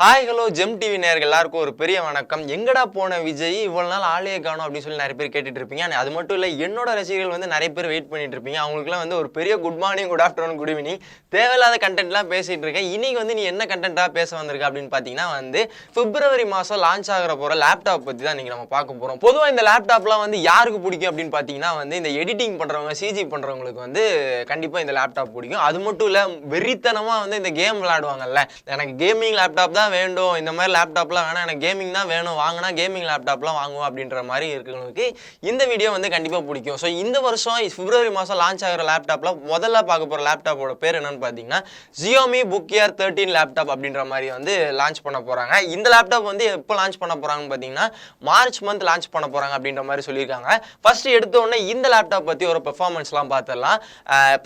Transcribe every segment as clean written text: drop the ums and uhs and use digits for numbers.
Hi hello GeM TV நேயர்கள் எல்லாருக்கும் ஒரு பெரிய வணக்கம். எங்கடா போன விஜய், இவ்வளவு நாள் ஆளையே காணோம் அப்படின்னு சொல்லி நிறைய பேர் கேட்டுட்டு இருப்பீங்க. அது மட்டும் இல்லை, என்னோட ரசிகர்கள் வந்து நிறைய பேர் வெயிட் பண்ணிட்டு இருப்பீங்க. அவங்களுக்குலாம் வந்து ஒரு பெரிய good morning, good afternoon, good evening. தேவையில்லாத கண்டென்ட்லாம் பேசிட்டு இருக்கேன். இன்னைக்கு வந்து நீ என்ன கண்டென்ட்டாக பேச வந்திருக்க அப்படின்னு பார்த்தீங்கன்னா வந்து பிப்ரவரி மாதம் லான்ச் ஆகிற போகிற லேப்டாப் பற்றி தான் நீங்கள் நம்ம பார்க்க போகிறோம். பொதுவாக இந்த லேப்டாப்லாம் வந்து யாருக்கு பிடிக்கும் அப்படின்னு பார்த்தீங்கன்னா வந்து இந்த எடிட்டிங் பண்ணுறவங்க, சிஜி பண்ணுறவங்களுக்கு வந்து கண்டிப்பாக இந்த லேப்டாப் பிடிக்கும். அது மட்டும் இல்லை, வெறித்தனமாக வந்து இந்த கேம் விளையாடுவாங்கல்ல, எனக்கு கேமிங் லேப்டாப் தான் வேண்டும், இந்த மாதிரி லேப்டாப்லாம் வேணாம், எனக்கு கேமிங் தான் வேணும், வாங்கினா கேமிங் லேப்டாப்லாம் வாங்குவோம் அப்படின்ற மாதிரி இருக்கிறவங்களுக்கு இந்த வீடியோ வந்து கண்டிப்பாக பிடிக்கும். ஸோ இந்த வருஷம் பிப்ரவரி மாதம் லான்ச் ஆகிற லேப்டாப்பில் முதல்ல பார்க்க போகிற லேப்டாப்போட பேர் என்னன்னு பார்த்தீங்கன்னா Xiaomi Book Air 13 லேப்டாப் அப்படின்ற மாதிரி வந்து லான்ச் பண்ண போகிறாங்க. இந்த லேப்டாப் வந்து எப்போ லான்ச் பண்ண போகிறாங்கன்னு பார்த்தீங்கன்னா மார்ச் மந்த் லான்ச் பண்ண போகிறாங்க அப்படின்ற மாதிரி சொல்லியிருக்காங்க. ஃபர்ஸ்ட் எடுத்த உடனே இந்த லேப்டாப் பற்றி ஒரு பெர்ஃபார்மன்ஸ்லாம் பார்த்துடலாம்.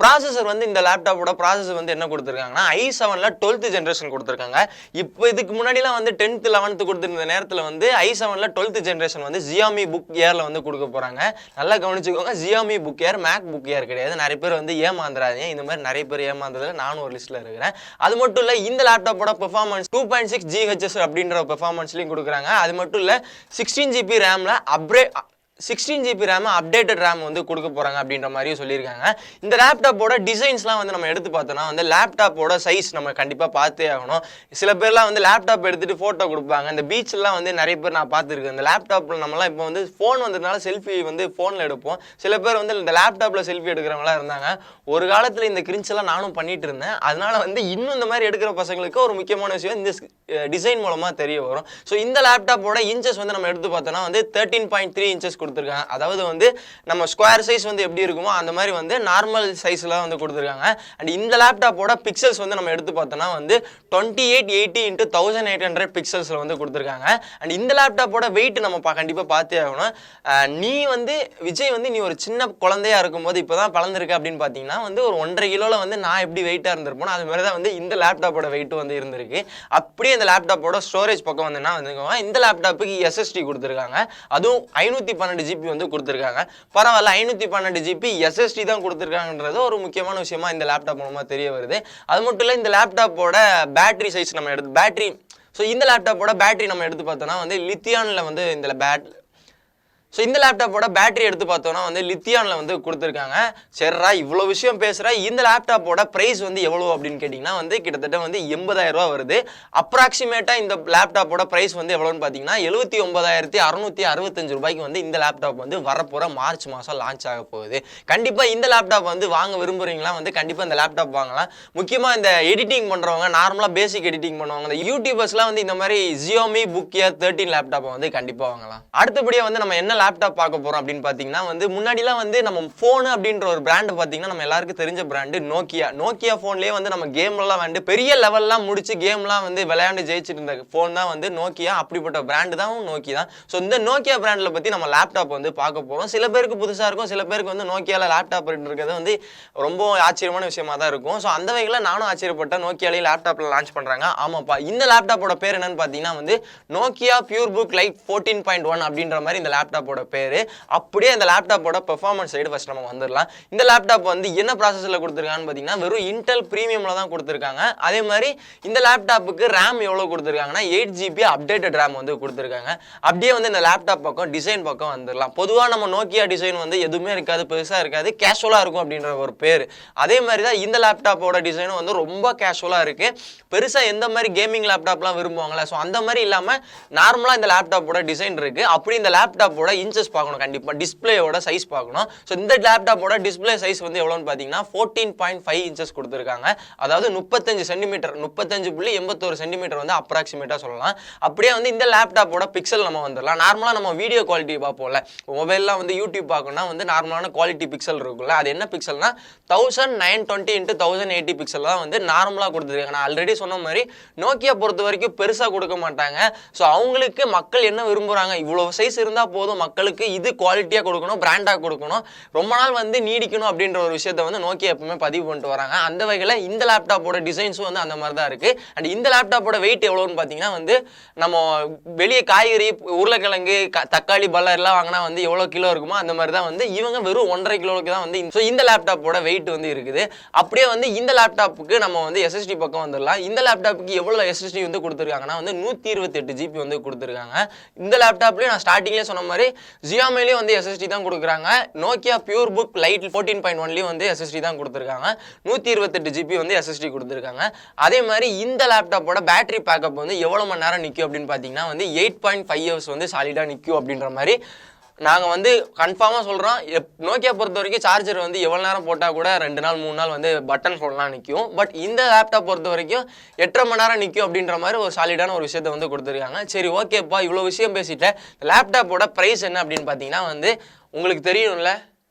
ப்ராசஸர் வந்து இந்த லேப்டாப்போட ப்ராசஸர் வந்து என்ன கொடுத்துருக்காங்கன்னா i7ல 12th ஜென்ரேஷன் கொடுத்துருக்காங்க. இப்போ இதுக்கு முன்னாடிலாம் வந்து 10th 11th கொடுத்துருந்த நேரத்தில் வந்து i7ல 12th ஜென்ரேஷன் வந்து Xiaomi Book Airல வந்து கொடுக்க போகிறாங்க. நல்லா கவனிச்சுக்கோங்க, Xiaomi Book Air, Mac Book Air கிடையாது. நிறைய பேர் வந்து ஏமாந்துறாதீங்க. இந்த மாதிரி நிறைய பேர் ஏமாந்ததுல நானும் ஒரு லிஸ்ட்டில் இருக்கிறேன். அது மட்டும் இல்லை, இந்த லேப்டாப்போட பெர்ஃபார்மன்ஸ் 2.6 GHz அப்படின்ற பெர்ஃபார்மன்ஸ்லையும் கொடுக்குறாங்க. அது மட்டும் இல்லை, 16 GB ரேமில் 16 GB RAM updated RAM வந்து கொடுக்க போகிறாங்க அப்படின்ற மாதிரியும் சொல்லியிருக்காங்க. இந்த லேப்டாப்போட டிசைன்ஸ்லாம் வந்து நம்ம எடுத்து பார்த்தோன்னா வந்து லேப்டாப்போட சைஸ் நம்ம கண்டிப்பாக பார்த்தே ஆகணும். சில பேர்லாம் வந்து லேப்டாப் எடுத்துகிட்டு ஃபோட்டோ கொடுப்பாங்க. இந்த பீச்லாம் வந்து நிறைய பேர் நான் பார்த்துருக்கேன். இந்த லேப்டாப்பில் நம்மளாம் இப்போ வந்து ஃபோன் வந்ததுனால செல்ஃபி வந்து ஃபோனில் எடுப்போம். சில பேர் வந்து இந்த லேப்டாப்பில் செல்ஃபி எடுக்கிறவங்களாம் இருந்தாங்க. ஒரு காலத்தில் இந்த கிரிஞ்செல்லாம் நானும் பண்ணிட்டு இருந்தேன். அதனால வந்து இன்னும் இந்த மாதிரி எடுக்கிற பசங்களுக்கு ஒரு முக்கியமான விஷயம் இந்த டிசைன் மூலமாக தெரிய வரும். ஸோ இந்த லேப்டாப்போட இன்ச்சஸ் வந்து நம்ம எடுத்து பார்த்தோன்னா வந்து 13.3 இன்ச்சஸ் கொடுத்துருக்காங்க. அதாவது வந்து நம்ம ஸ்கொயர் சைஸ் வந்து எப்படி இருக்குமோ அந்த மாதிரி வந்து நார்மல் சைஸில் வந்து கொடுத்துருக்காங்க. அண்ட் இந்த லேப்டாப்போட பிக்சல்ஸ் வந்து நம்ம எடுத்து பார்த்தோன்னா வந்து 2880 × 1800 பிக்சல்ஸில் வந்து கொடுத்துருக்காங்க. அண்ட் இந்த லேப்டாப்போட வெயிட் நம்ம கண்டிப்பாக பார்த்தே ஆகணும். நீ வந்து விஜய் வந்து நீ ஒரு சின்ன குழந்தையா இருக்கும்போது இப்போ தான் பழந்திருக்க அப்படின்னு பார்த்தீங்கன்னா வந்து ஒரு 1.5 கிலோவில் வந்து நான் எப்படி வெயிட்டாக இருந்திருப்போம், அது மாதிரி தான் வந்து இந்த லேப்டாப்போட வெயிட் வந்து இருந்திருக்கு. அப்படியே இந்த லேப்டாப்போட ஸ்டோரேஜ் பக்கம் வந்துன்னா வந்துக்கோங்க, இந்த லேப்டாப்புக்கு SSD கொடுத்துருக்காங்க. அதுவும் 512 GB வந்து கொடுத்துருக்காங்க. பரவாயில்ல, 512 GB SSD தான் கொடுத்துருக்காங்கன்றது ஒரு முக்கியமான விஷயமா இந்த லேப்டாப் மூலமாக தெரிய வருது. அது மட்டும் இல்லை, இந்த லேப்டாப்போட பேட்டரி சைஸ் நம்ம இந்த லேப்டாப்போட பேட்டரி நம்ம எடுத்து பார்த்தோம்னா வந்து லித்தியானில் வந்து இந்த லேப்டாப்போட பேட்டரி எடுத்து பார்த்தோம்னா வந்து லித்தியானில் வந்து கொடுத்துருக்காங்க. சரிடா, இவ்வளோ விஷயம் பேசுகிற, இந்த லேப்டாப்போட ப்ரைஸ் வந்து எவ்வளோ அப்படின்னு கேட்டிங்கன்னா வந்து கிட்டத்தட்ட வந்து 80,000 ரூபா வருது. அப்ராக்சிமேட்டாக இந்த லேப்டாப்போட ப்ரைஸ் வந்து எவ்வளோன்னு பார்த்தீங்கன்னா 79,665 ரூபாய்க்கு வந்து இந்த லேப்டாப் வந்து வரப்போகிற மார்ச் மாதம் லான்ச் ஆக போகுது. கண்டிப்பாக இந்த லேப்டாப் வந்து வாங்க விரும்புகிறீங்களா வந்து கண்டிப்பாக இந்த லேப்டாப் வாங்கலாம். முக்கியமாக இந்த எடிட்டிங் பண்ணுறவங்க, நார்மலாக பேசிக் எடிட்டிங் பண்ணுவாங்க, இந்த யூடியூபர்ஸ்லாம் வந்து இந்த மாதிரி Xiaomi Book Air 13 லேப்டாப்பை வந்து கண்டிப்பாக வாங்கலாம். அடுத்தபடியாக வந்து நம்ம என்ன லேப்டாப் பார்க்க போறோம் அப்படின்னு பாத்தீங்கன்னா வந்து முன்னாடிலாம் வந்து நம்ம போன் அப்படின்ற ஒரு பிராண்ட் பாத்தீங்கன்னா நம்ம எல்லாருக்கும் தெரிஞ்ச பிராண்ட் நோக்கியா போன்லயே வந்து நம்ம கேம் எல்லாம் வந்து பெரிய லெவல்லாம் முடிச்சு கேம்லாம் வந்து விளையாண்டு ஜெயிச்சிட்டு இருந்த போன் தான் வந்து நோக்கியா. அப்படிப்பட்ட பிராண்ட் தான் நோக்கியா. ஸோ இந்த நோக்கியா பிராண்ட்ல பத்தி நம்ம லேப்டாப் வந்து பார்க்க போறோம். சில பேருக்கு புதுசா இருக்கும், சில பேருக்கு வந்து நோக்கியால லேப்டாப் இருக்கிறது வந்து ரொம்ப ஆச்சரியமான விஷயமா தான் இருக்கும். ஸோ அந்த வகையில் நானும் ஆச்சரியப்பட்ட நோக்கியாலே லேப்டாப்ல லான்ச் பண்றாங்க. ஆமாப்பா, இந்த லேப்டாப்போட பேர் என்னன்னு பாத்தீங்கன்னா வந்து நோக்கியா பியூர்புக் லைட் 14.1 அப்படின்ற மாதிரி இந்த லேப்டாப்போட பேரு. அப்படியே இந்த லேப்டாப்போட பெர்ஃபார்மன்ஸ் சைடு ஃபர்ஸ்ட் நம்ம வந்துடலாம். இந்த லேப்டாப் வந்து என்ன ப்ராசஸர்ல கொடுத்துருக்காங்கன்னு பார்த்தீங்கன்னா வெறும் இன்டெல் பிரீமியம்ல தான் கொடுத்துருக்காங்க. அதே மாதிரி இந்த லேப்டாப்புக்கு ரேம் எவ்வளோ கொடுத்துருக்காங்கன்னா 8 GB அப்டேட்டட் ரேம் வந்து கொடுத்துருக்காங்க. அப்படியே வந்து இந்த லேப்டாப் பக்கம் டிசைன் பக்கம் வந்துடலாம். பொதுவாக நம்ம நோக்கியா டிசைன் வந்து எதுவுமே இருக்காது, பெருசாக இருக்காது, கேஷுவலாக இருக்கும் அப்படின்ற ஒரு பேர். அதே மாதிரி தான் இந்த லேப்டாப்போட டிசைனும் வந்து ரொம்ப கேஷுவலாக இருக்கு. பெருசாக எந்த மாதிரி கேமிங் லேப்டாப்லாம் விரும்புவாங்களே, ஸோ அந்த மாதிரி இல்லாமல் நார்மலாக இந்த லேப்டாப்போட டிசைன் இருக்கு. அப்படி இந்த லேப்டாப்போட இன்ச்சஸ் பார்க்கணும், கண்டிப்பா டிஸ்பிளேயோட சைஸ் பார்க்கணும். ஸோ இந்த லேப்டாப்போட டிஸ்பிளே சைஸ் வந்து எவ்வளோன்னு பார்த்தீங்கன்னா 14.5 இன்ச்சஸ் கொடுத்துருக்காங்க. அதாவது 35 சென்டிமீட்டர், 35.81 சென்டிமீட்டர் வந்து அப்ராக்சிமேட்டாக சொல்லலாம். அப்படியே வந்து இந்த லேப்டாப்போட பிக்சல் நம்ம வந்துடலாம். நார்மலாக நம்ம வீடியோ குவாலிட்டி பார்ப்போம்ல, மொபைல்லாம் வந்து யூடியூப் பார்க்கணும்னா வந்து நார்மலான குவாலிட்டி பிக்சல் இருக்குல்ல, அது என்ன பிக்சல்னா 1920 × 1080 பிக்சல் தான் வந்து நார்மலாக கொடுத்துருக்காங்க. நான் ஆல்ரெடி சொன்ன மாதிரி நோக்கியா பொறுத்த வரைக்கும் பெருசாக கொடுக்க மாட்டாங்க. ஸோ அவங்களுக்கு மக்கள் என்ன விரும்புகிறாங்க, இவ்வளோ சைஸ் இருந்தால் போதும், மக்களுக்கு இது குவாலிட்டியாக கொடுக்கணும், பிராண்டாக கொடுக்கணும், ரொம்ப நாள் வந்து நீடிக்கணும் அப்படின்ற ஒரு விஷயத்த வந்து நோக்கியா எப்பவுமே பதிவு பண்ணிட்டு வராங்க. அந்த வகையில் இந்த லேப்டாப்போட டிசைன்ஸும் வந்து அந்த மாதிரி தான் இருக்குது. அண்ட் இந்த லேப்டாப்போட வெயிட் எவ்வளோன்னு பார்த்தீங்கன்னா வந்து நம்ம வெளியே காய்கறி, உருளைக்கிழங்கு, தக்காளி, பல்லர் எல்லாம் வாங்கினா வந்து எவ்வளோ கிலோ இருக்குமோ அந்த மாதிரி தான் வந்து இவங்க வெறும் 1.5 கிலோவுக்கு தான் வந்து இந்த லேப்டாப்போட வெயிட் வந்து இருக்குது. அப்படியே வந்து இந்த லேப்டாப்புக்கு நம்ம வந்து எஸ்எஸ்டி பக்கம் வந்துடலாம். இந்த லேப்டாப்புக்கு எவ்வளோ எஸ்எஸ்டி வந்து கொடுத்துருக்காங்கன்னா வந்து 128 ஜிபி வந்து கொடுத்துருக்காங்க. இந்த லேப்டாப்லேயும் நான் ஸ்டார்டிங்லேயே சொன்ன மாதிரி Xiaomiலேயும் வந்து எஸ்எஸ்டி தான் கொடுக்குறாங்க. நோக்கியா பியூர் புக் லைட் 14.1லேயும் வந்து எஸ்எஸ்டி தான் கொடுத்துருக்காங்க. 128 ஜிபி வந்து எஸ்எஸ்டி கொடுத்துருக்காங்க. அதே மாதிரி இந்த லேப்டாப்போட பேட்டரி பேக்கப் வந்து எவ்வளோ மணி நேரம் நிற்கும் அப்படின்னு பார்த்தீங்கன்னா வந்து 8.5 ஹவர்ஸ் வந்து சாலிடாக நிற்கும் அப்படின்ற மாதிரி நாங்கள் வந்து கன்ஃபார்மாக சொல்கிறோம். நோக்கியா பொறுத்த வரைக்கும் சார்ஜர் வந்து எவ்வளோ நேரம் போட்டால் கூட 2 நாள் 3 நாள் வந்து பட்டன் ஃபோன்லாம் நிற்கும். பட் இந்த லேப்டாப் பொறுத்த வரைக்கும் 8.5 மணி நேரம் நிற்கும் அப்படின்ற மாதிரி ஒரு சாலிடான ஒரு விஷயத்தை வந்து கொடுத்துருக்காங்க. சரி, ஓகேப்பா, இவ்வளோ விஷயம் பேசிட்டேன். லேப்டாப்போட ப்ரைஸ் என்ன அப்படின்னு பார்த்தீங்கன்னா வந்து உங்களுக்கு தெரியும்ல,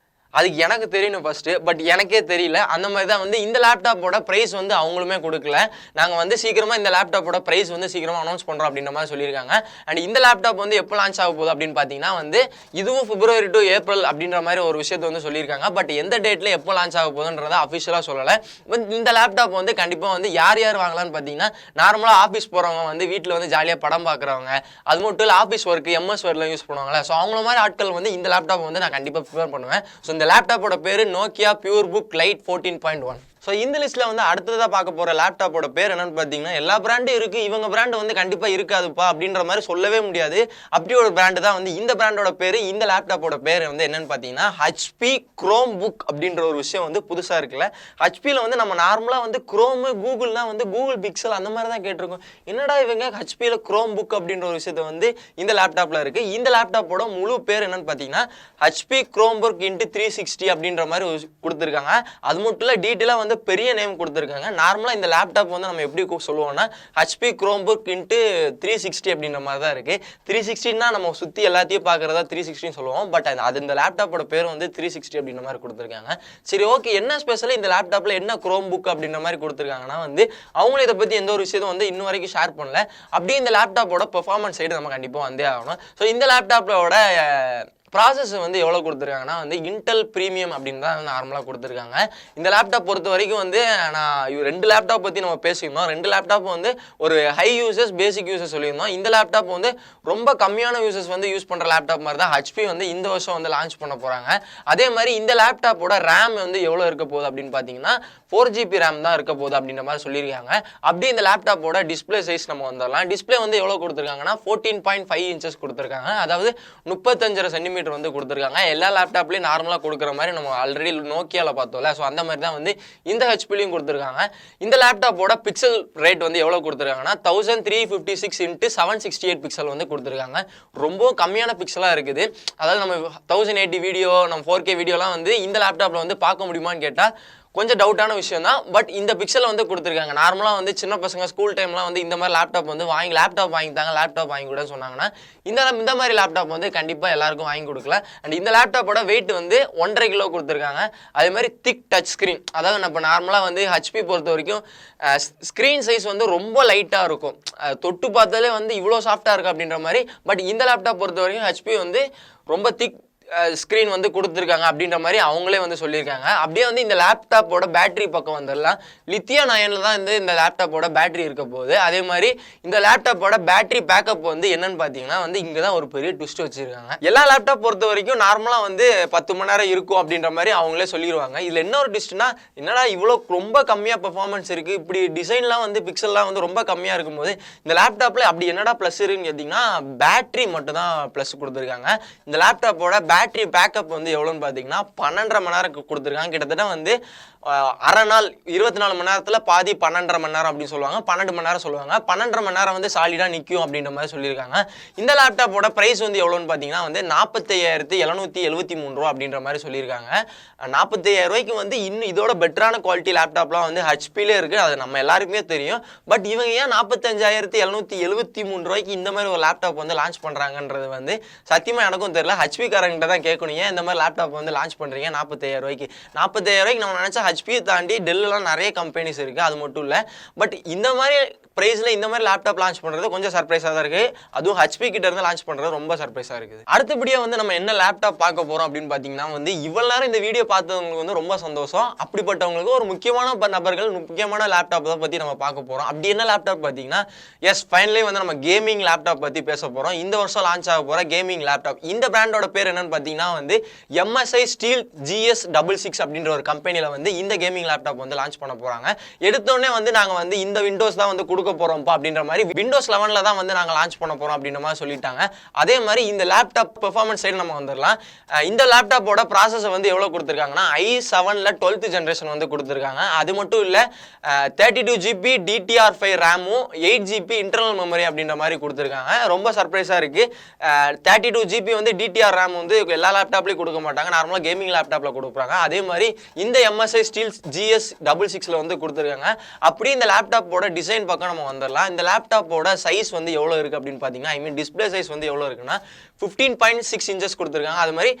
அதுக்கு எனக்கு தெரியணும் ஃபஸ்ட்டு, பட் எனக்கே தெரியல. அந்த மாதிரி தான் வந்து இந்த லேப்டாப்போட ப்ரைஸ் வந்து அவங்களுமே கொடுக்கல. நாங்கள் வந்து சீக்கிரமாக இந்த லேப்டாப்போட ப்ரைஸ் வந்து சீக்கிரமாக அனௌன்ஸ் பண்ணுறோம் அப்படின்ற மாதிரி சொல்லியிருக்காங்க. அண்ட் இந்த லேப்டாப் வந்து எப்போ லான்ச் ஆக போகுது அப்படின்னு பார்த்தீங்கன்னா வந்து இதுவும் February to April அப்படின்ற மாதிரி ஒரு விஷயத்தை வந்து சொல்லியிருக்காங்க. பட் எந்த டேட்டில் எப்போ லான்ச் ஆக போகுதுன்றதை அஃபிஷியலாக சொல்லலை. இந்த லேப்டாப் வந்து கண்டிப்பாக வந்து யார் வாங்கலான்னு பார்த்தீங்கன்னா நார்மலாக ஆஃபீஸ் போகிறவங்க வந்து வீட்டில் வந்து ஜாலியாக படம் பார்க்குறவங்க, அது மட்டும் இல்லை ஆஃபீஸ் ஒர்க்கு எம்எஸ் வேர்டில் யூஸ் பண்ணுவாங்களே, ஸோ அவங்கள மாதிரி ஆட்கள் வந்து இந்த லேப்டாப் வந்து நான் கண்டிப்பாக ப்ரிஃபர் பண்ணுவேன். ஸோ இந்த லேப்டாப்போட பேரு Nokia pure book light 14.1. So இந்த லிஸ்ட்டில் வந்து அடுத்ததாக பார்க்க போகிற லேப்டாப்போட பேர் என்னன்னு பார்த்தீங்கன்னா எல்லா பிராண்டும் இருக்குது, இவங்க பிராண்டு வந்து கண்டிப்பாக இருக்காதுப்பா அப்படின்ற மாதிரி சொல்லவே முடியாது. அப்படி ஒரு பிராண்டு தான் வந்து இந்த பிராண்டோட பேர். இந்த லேப்டாப்போட பேர் வந்து என்னன்னு பார்த்தீங்கன்னா HP Chrome Book அப்படின்ற ஒரு விஷயம் வந்து புதுசாக இருக்குல்ல. ஹச்பியில் வந்து நம்ம நார்மலாக வந்து குரோமு, கூகுள்னா வந்து கூகுள் பிக்சல் அந்த மாதிரி தான் கேட்டிருக்கோம். என்னடா இவங்க ஹச்பியில் Chrome Book அப்படின்ற ஒரு விஷயத்தை வந்து இந்த லேப்டாப்பில் இருக்குது. இந்த லேப்டாப்போட முழு பேர் என்னன்னு பார்த்தீங்கன்னா HP Chromebook x 360 அப்படின்ற மாதிரி கொடுத்துருக்காங்க. அது மட்டும் இல்லை டீட்டெயிலாக வந்து பெரிய நேம் கொடுத்துருக்காங்க. நார்மலாக இந்த லேப்டாப் வந்து நம்ம எப்படி சொல்லுவோம்னா HP Chromebook x 360 அப்படின்ற மாதிரி தான் இருக்குது. 360னா நம்ம சுற்றி எல்லாத்தையும் பார்க்குறதா 360 சொல்லுவோம். பட் அது இந்த லேப்டாப்போட பேர் வந்து 360 அப்படின்ற மாதிரி கொடுத்துருக்காங்க. சரி, ஓகே, என்ன ஸ்பெஷலாக இந்த லேப்டாப்பில் என்ன Chromebook அப்படின்ற மாதிரி கொடுத்துருக்காங்கன்னா வந்து அவங்களும் இதை பற்றி எந்த ஒரு விஷயத்தை வந்து இன்னும் வரைக்கும் ஷேர் பண்ணல. அப்படியே இந்த லேப்டாப்போட பெர்ஃபார்மன்ஸ் சைடு நம்ம கண்டிப்பாக வந்தே ஆகணும். ஸோ இந்த லேப்டாப்போட ப்ராசஸ் வந்து எவ்வளோ கொடுத்துருக்காங்கன்னா வந்து இன்டெல் ப்ரீமியம் அப்படின்னு தான் நார்மலாக கொடுத்துருக்காங்க. இந்த லேப்டாப் பொறுத்த வரைக்கும் வந்து நான் 2 லேப்டாப் பற்றி நம்ம பேசியிருந்தோம். 2 லேப்டாப் வந்து ஒரு ஹை யூசர்ஸ், பேசிக் யூசர்ஸ் சொல்லியிருந்தோம். இந்த லேப்டாப் வந்து ரொம்ப கம்மியான யூசர்ஸ் வந்து யூஸ் பண்ணுற லேப்டாப் மாதிரி தான் HP வந்து இந்த வருஷம் வந்து லான்ச் பண்ண போகிறாங்க. அதே மாதிரி இந்த லேப்டாப்போட ரேம் வந்து எவ்வளோ இருக்க போகுது அப்படின்னு பார்த்தீங்கன்னா 4GB ரேம் தான் இருக்க போகுது அப்படின்ற மாதிரி சொல்லியிருக்காங்க. அப்படியே இந்த லேப்டாப்போட டிஸ்பிளே சைஸ் நம்ம வந்துடலாம். டிஸ்பிளே வந்து எவ்வளோ கொடுத்துருக்காங்கன்னா 14.5 இன்ச்சஸ் கொடுத்துருக்காங்க. அதாவது 35 சென்டிமீட்டர் வந்து கொடுத்துருக்காங்க. எல்லா லேப்டாப்லயும் நார்மலா கொடுக்குற மாதிரி நம்ம ஆல்ரெடி நோக்கியால பார்த்தோம்ல, ஸோ அந்த மாதிரி தான் வந்து இந்த ஹெச்பிலையும் கொடுத்துருக்காங்க. இந்த லேப்டாப்போட பிக்சல் ரேட் வந்து எவ்வளோ கொடுத்துருக்காங்கன்னா 1356 x 768 பிக்சல் வந்து கொடுத்துருக்காங்க. ரொம்ப கம்மியான பிக்சலாக இருக்குது. அதாவது நம்ம 1080 வீடியோ, நம்ம 4K வீடியோலாம் வந்து இந்த லேப்டாப்ல வந்து பார்க்க முடியுமான்னு கேட்டால் கொஞ்சம் டவுட்டான விஷயம் தான். பட் இந்த பிக்சல் வந்து கொடுத்துருக்காங்க. நார்மலாக வந்து சின்ன பசங்க ஸ்கூல் டைம்லாம் வந்து இந்த மாதிரி லேப்டாப் வந்து லேப்டாப் வாங்கிட்டாங்க, லேப்டாப் வாங்கி கூட சொன்னாங்கன்னா இந்த மாதிரி லேப்டாப் வந்து கண்டிப்பாக எல்லாருக்கும் வாங்கி கொடுக்கல. அண்ட் இந்த லேப்டாப்போட வெயிட் வந்து 1.5 கிலோ கொடுத்துருக்காங்க. அதே மாதிரி திக் டச் ஸ்க்ரீன், அதாவது நம்ம நார்மலாக வந்து HP பொறுத்த வரைக்கும் ஸ்க்ரீன் சைஸ் வந்து ரொம்ப லைட்டாக இருக்கும், தொட்டு பார்த்தாலே வந்து இவ்வளோ சாஃப்டாக இருக்குது அப்படின்ற மாதிரி. பட் இந்த லேப்டாப் பொறுத்த வரைக்கும் HP வந்து ரொம்ப திக் ஸ்க்ரீன் வந்து கொடுத்துருக்காங்க அப்படின்ற மாதிரி அவங்களே வந்து சொல்லியிருக்காங்க. அப்படியே வந்து இந்த லேப்டாப்போட பேட்டரி பக்கம் வந்துடலாம். லித்தியம் அயனில் தான் வந்து இந்த லேப்டாப்போட பேட்டரி இருக்க போகுது. அதே மாதிரி இந்த லேப்டாப்போட பேட்டரி பேக்கப் வந்து என்னன்னு பார்த்தீங்கன்னா வந்து இங்கே தான் ஒரு பெரிய ட்விஸ்ட் வச்சுருக்காங்க. எல்லா லேப்டாப் பொறுத்த வரைக்கும் நார்மலாக வந்து 10 மணி நேரம் இருக்கும் அப்படின்ற மாதிரி அவங்களே சொல்லிடுவாங்க. இதில் என்ன ஒரு ட்விஸ்ட்னா, என்னடா இவ்வளோ ரொம்ப கம்மியாக பெர்ஃபார்மன்ஸ் இருக்குது, இப்படி டிசைன்லாம் வந்து பிக்சல்லாம் வந்து ரொம்ப கம்மியாக இருக்கும்போது இந்த லேப்டாப்பில் அப்படி என்னடா ப்ளஸ் இருக்குன்னு கேட்டிங்கன்னா பேட்டரி மட்டும் தான் ப்ளஸ் கொடுத்துருக்காங்க. இந்த லேப்டாப்போட பேட்டரி பேக்கப் வந்து எவ்வளோன்னு பார்த்தீங்கன்னா 12.5 மணி நேரம் கொடுத்துருக்காங்க. கிட்டத்தட்ட வந்து அரை நாள் 24 மணி நேரத்தில் பாதி 12.5 மணி நேரம் அப்படின்னு சொல்லுவாங்க, 12 மணி நேரம் சொல்லுவாங்க. 12.5 மணி நேரம் வந்து சாலிடாக நிற்கும் அப்படின்ற மாதிரி சொல்லியிருக்காங்க. இந்த லேப்டாப்போட ப்ரைஸ் வந்து எவ்வளோன்னு பார்த்தீங்கன்னா வந்து 45,773 ரூபா அப்படின்ற மாதிரி சொல்லியிருக்காங்க. 45,000 ரூபாய்க்கு வந்து இன்னும் இதோட பெட்டரான குவாலிட்டி லேப்டாப்லாம் வந்து ஹெச்பிலே இருக்குது, அது நம்ம எல்லாருக்குமே தெரியும். பட் இவங்க ஏன் 45,773 ரூபாய்க்கு இந்த மாதிரி ஒரு லேப்டாப் வந்து லான்ச் பண்ணுறாங்கன்றது வந்து சத்தியமாக எனக்கும் தெரியல. ஹெச்பி காரங்கிட்ட தான் கேட்கணும், ஏன் இந்த மாதிரி லேப்டாப் வந்து லான்ச் பண்ணுறீங்க 45,000 ரூபாய்க்கு. 45,000 ரூபாய்க்கு நம்ம நினச்சா ஹெச்பியை தாண்டி டெல்லாம் நிறைய கம்பெனிஸ் இருக்குது, அது மட்டும் இல்லை. பட் இந்த மாதிரி ப்ரைஸில் இந்த மாதிரி லேப்டாப் லான்ச் பண்ணுறது கொஞ்சம் சர்ப்ரைஸாக தான் இருக்குது. அதுவும் ஹெச்பி கிட்ட இருந்து லான்ச் பண்ணுறது ரொம்ப சர்ப்ரைஸாக இருக்குது. அடுத்தபடியாக வந்து நம்ம என்ன லேப்டாப் பார்க்க போகிறோம் அப்படின்னு பார்த்தீங்கன்னா வந்து இவ்வளோ நேரம் இந்த வீடியோ பார்த்தவங்களுக்கு வந்து ரொம்ப சந்தோஷம். அப்படிப்பட்டவங்களுக்கு ஒரு முக்கியமான நபர்கள் முக்கியமான லேப்டாப் தான் பற்றி நம்ம பார்க்க போகிறோம். அப்படி என்ன லேப்டாப் பார்த்தீங்கன்னா, ஃபைனலி வந்து நம்ம கேமிங் லேப்டாப் பற்றி பேச போகிறோம். இந்த வருஷம் லான்ச் ஆக போகிற கேமிங் லேப்டாப். இந்த பிராண்டோட பேர் என்னன்னு பார்த்தீங்கன்னா வந்து MSI Steel GS66 அப்படின்ற ஒரு கம்பெனியில் வந்து இந்த கேமிங் லேப்டாப் வந்து லான்ச் பண்ண போகிறாங்க. எடுத்தோடனே வந்து நாங்கள் வந்து இந்த விண்டோஸ் தான் வந்து கொடுக்க போறோம்ப்பா அப்படின்ற மாதிரி விண்டோஸ் 11ல தான் வந்து நாங்க லான்ச் பண்ண போறோம் அப்படின்ற மாதிரி சொல்லிட்டாங்க. அதே மாதிரி இந்த லேப்டாப் பெர்ஃபார்மன்ஸ் சைடு நம்ம வந்துடலாம். இந்த லேப்டாப்போட ப்ராசஸர் வந்து எவ்வளவு கொடுத்துருக்காங்கன்னா i7ல 12th ஜெனரேஷன் வந்து கொடுத்துருக்காங்க. அது மட்டும் இல்ல 32GB DDR5 ரேமும் 8GB internal memory அப்படின்ற மாதிரி கொடுத்துருக்காங்க. ரொம்ப சர்ப்ரைஸா இருக்கு. 32GB வந்து DDR ரேம் வந்து எல்லா லேப்டாப்லயும் கொடுக்க மாட்டாங்க, நார்மலா கேமிங் லேப்டாப்ல கொடுக்குறாங்க. அதே மாதிரி இந்த MSI Steel GS66ல வந்து கொடுத்துருக்காங்க. அப்படி இந்த லேப்டாப்போட டிசைன் பக்கம் நம்ம வந்துடலாம். இந்த லேப்டாப்போட சைஸ் வந்து எவ்வளவு இருக்கு அப்படின்னு பாத்தீங்கன்னா, டிஸ்பிளே சைஸ் வந்து எவ்வளவு இருக்குன்னா 15.6 இன்ச்சஸ் கொடுத்துருக்காங்க. அது மாதிரி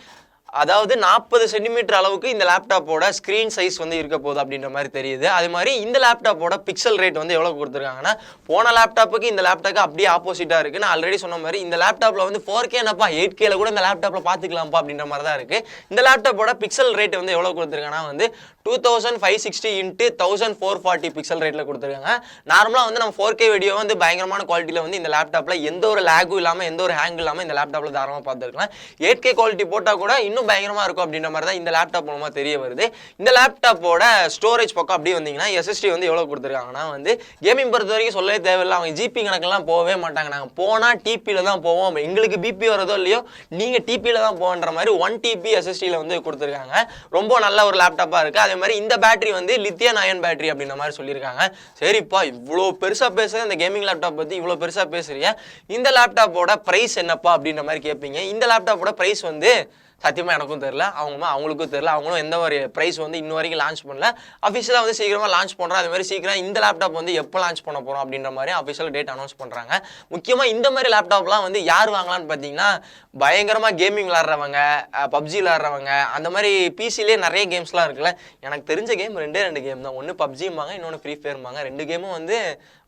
அதாவது 40 சென்டிமீட்டர் அளவுக்கு இந்த லேப்டாப்போட ஸ்க்ரீன் சைஸ் வந்து இருக்க போகுது அப்படின்ற மாதிரி தெரியுது. அது மாதிரி இந்த லேப்டாப்போட பிக்சல் ரேட் வந்து எவ்வளோ கொடுத்துருக்காங்கன்னா, போன லேப்டாப்புக்கு இந்த லேப்டாப்புக்கு அப்படியே ஆப்போசிட்டாக இருக்குது. நான் ஆல்ரெடி சொன்ன மாதிரி இந்த லேப்டாப்பில் வந்து 4K என்னப்பா 8Kல கூட இந்த லேப்டாப்பில் பார்த்துக்கலாம்ப்பா அப்படின்ற மாதிரி தான் இருக்குது. இந்த லேப்டாப்போட பிக்சல் ரேட் வந்து எவ்வளோ கொடுத்துருக்காங்கன்னா வந்து 2560 × 1440 பிக்சல் ரேட்டில் கொடுத்துருக்காங்க. நார்மலாக வந்து நம்ம 4K வீடியோ வந்து பயங்கரமான குவாலிட்டியில் வந்து இந்த லேப்டாப்பில் எந்த ஒரு லேகும் இல்லாமல் எந்த ஒரு ஹேங் இல்லாமல் இந்த லேப்டாப்பில் தாராளமாக பார்த்துருக்கலாம். 8K குவாலிட்டி போட்டால் கூட இன்னும் பயங்கரமா இருக்கும் அப்படின்ற மாதிரி தான் இந்த லேப்டாப் மூலமா தெரிய வருது. இந்த லேப்டாப்போட ஸ்டோரேஜ் பக்கம் அப்படியே வந்தீங்கன்னா SSD வந்து எவ்வளவு கொடுத்துருக்காங்கன்னா வந்து கேமிங் பொறுத்த வரைக்கும் சொல்லவே தேவையில்லை. அவங்க ஜிபி கணக்கெல்லாம் போகவே மாட்டாங்க. நாங்கள் போனால் டிபியில் தான் போவோம், எங்களுக்கு பிபி வரதோ இல்லையோ நீங்கள் டிபியில் தான் போகன்ற மாதிரி 1 TB SSDயில் வந்து கொடுத்துருக்காங்க. ரொம்ப நல்ல ஒரு லேப்டாப்பாக இருக்குது. அதே மாதிரி இந்த பேட்டரி வந்து லித்தியம் அயன் பேட்டரி அப்படின்ற மாதிரி சொல்லியிருக்காங்க. சரிப்பா, இவ்வளோ பெருசாக பேசுகிற இந்த கேமிங் லேப்டாப் பற்றி இவ்வளோ பெருசாக பேசுறீங்க, இந்த லேப்டாப்போட ப்ரைஸ் என்னப்பா அப்படின்ற மாதிரி கேட்பீங்க. இந்த லேப்டாப்போட ப்ரைஸ் வந்து சத்தியமாக எனக்கும் தெரியல, அவங்களுக்கும் தெரியல. அவங்களும் எந்த ஒரு ப்ரைஸ் வந்து இன்னும் வரைக்கும் லான்ச் பண்ணல. அஃபிஷியலாக வந்து சீக்கிரமாக லான்ச் பண்ணுறோம். அது மாதிரி சீக்கிரம் இந்த லேப்டாப் வந்து எப்போ லான்ச் பண்ண போகிறோம் அப்படின்ற மாதிரி அஃபிஷியல் டேட் அனௌன்ஸ் பண்ணுறாங்க. முக்கியமாக இந்த மாதிரி லேப்டாப்லாம் வந்து யார் வாங்கலான்னு பார்த்தீங்கன்னா, பயங்கரமாக கேமிங் விளாட்றவங்க, பப்ஜி விளாட்றவங்க, அந்த மாதிரி பிசிலே நிறைய கேம்ஸ்லாம் இருக்குல்ல. எனக்கு தெரிஞ்ச கேம் 2 கேம் தான். ஒன்று பப்ஜிம்பாங்க, இன்னொன்று ஃப்ரீ ஃபயர்பாங்க. 2 கேமும் வந்து